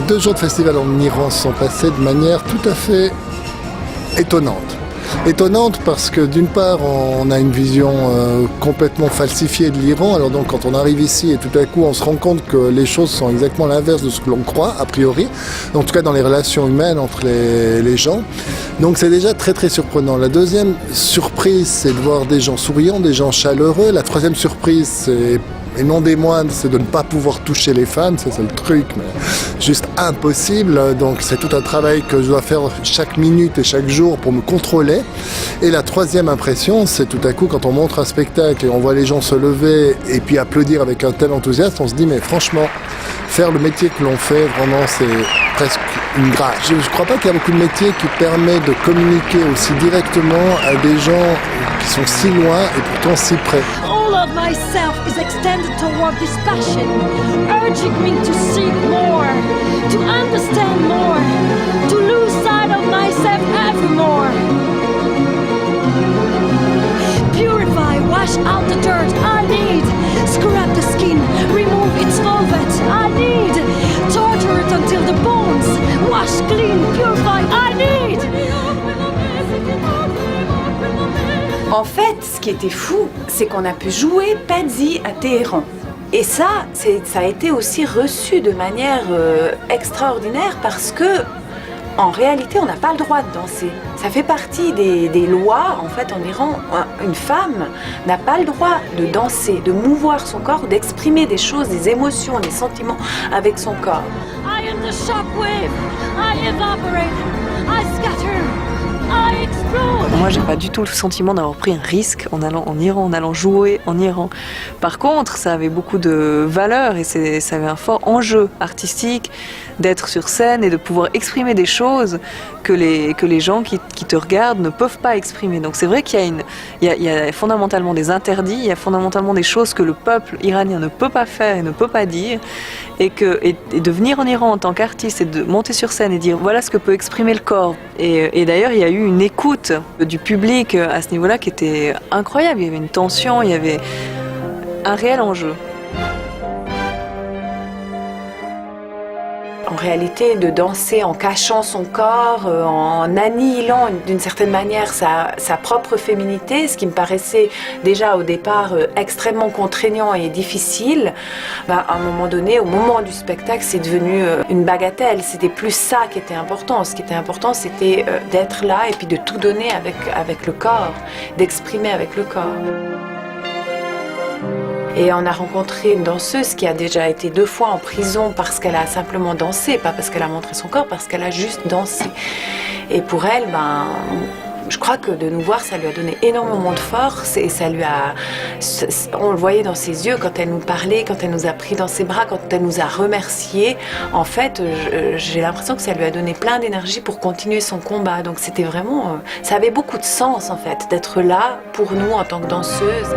2 jours de festival en Iran se sont passés de manière tout à fait étonnante. Étonnante parce que d'une part on a une vision complètement falsifiée de l'Iran, alors donc quand on arrive ici et tout à coup on se rend compte que les choses sont exactement l'inverse de ce que l'on croit a priori, en tout cas dans les relations humaines entre les gens, donc c'est déjà très très surprenant. La deuxième surprise c'est de voir des gens souriants, des gens chaleureux. La troisième surprise c'est, et non des moindres, c'est de ne pas pouvoir toucher les femmes, c'est le truc, mais juste impossible. Donc c'est tout un travail que je dois faire chaque minute et chaque jour pour me contrôler. Et la troisième impression, c'est tout à coup quand on montre un spectacle et on voit les gens se lever et puis applaudir avec un tel enthousiasme, on se dit mais franchement, faire le métier que l'on fait, vraiment c'est presque une grâce. Je ne crois pas qu'il y a beaucoup de métiers qui permettent de communiquer aussi directement à des gens qui sont si loin et pourtant si près. Of myself is extended toward this passion, urging me to seek more, to understand more, to lose sight of myself evermore. Purify, wash out the dirt I need, scrap the skin, remove its velvet I need, torture it until the bones, wash clean, purify I need. En fait, ce qui était fou, c'est qu'on a pu jouer Pazzi à Téhéran. Et ça a été aussi reçu de manière extraordinaire parce que, en réalité, on n'a pas le droit de danser. Ça fait partie des lois, en fait, en Iran. Une femme n'a pas le droit de danser, de mouvoir son corps, d'exprimer des choses, des émotions, des sentiments avec son corps. I am the shockwave, I evaporate, I scatter. Moi, j'ai pas du tout le sentiment d'avoir pris un risque en allant en Iran, en allant jouer en Iran. Par contre, ça avait beaucoup de valeur et ça avait un fort enjeu artistique d'être sur scène et de pouvoir exprimer des choses que les gens qui te regardent ne peuvent pas exprimer. Donc c'est vrai qu'il y a fondamentalement des interdits, il y a fondamentalement des choses que le peuple iranien ne peut pas faire et ne peut pas dire. Et de venir en Iran en tant qu'artiste et de monter sur scène et dire voilà ce que peut exprimer le corps. Et d'ailleurs, il y a eu une écoute du public à ce niveau-là qui était incroyable. Il y avait une tension, il y avait un réel enjeu. En réalité, de danser en cachant son corps, en annihilant d'une certaine manière sa propre féminité, ce qui me paraissait déjà au départ extrêmement contraignant et difficile, à un moment donné, au moment du spectacle, c'est devenu une bagatelle. C'était plus ça qui était important. Ce qui était important, c'était d'être là et puis de tout donner avec le corps, d'exprimer avec le corps. Et on a rencontré une danseuse qui a déjà été 2 fois en prison parce qu'elle a simplement dansé, pas parce qu'elle a montré son corps, parce qu'elle a juste dansé. Et pour elle, je crois que de nous voir, ça lui a donné énormément de force et ça lui a... On le voyait dans ses yeux quand elle nous parlait, quand elle nous a pris dans ses bras, quand elle nous a remerciés. En fait, j'ai l'impression que ça lui a donné plein d'énergie pour continuer son combat. Donc c'était vraiment... ça avait beaucoup de sens, en fait, d'être là pour nous en tant que danseuse.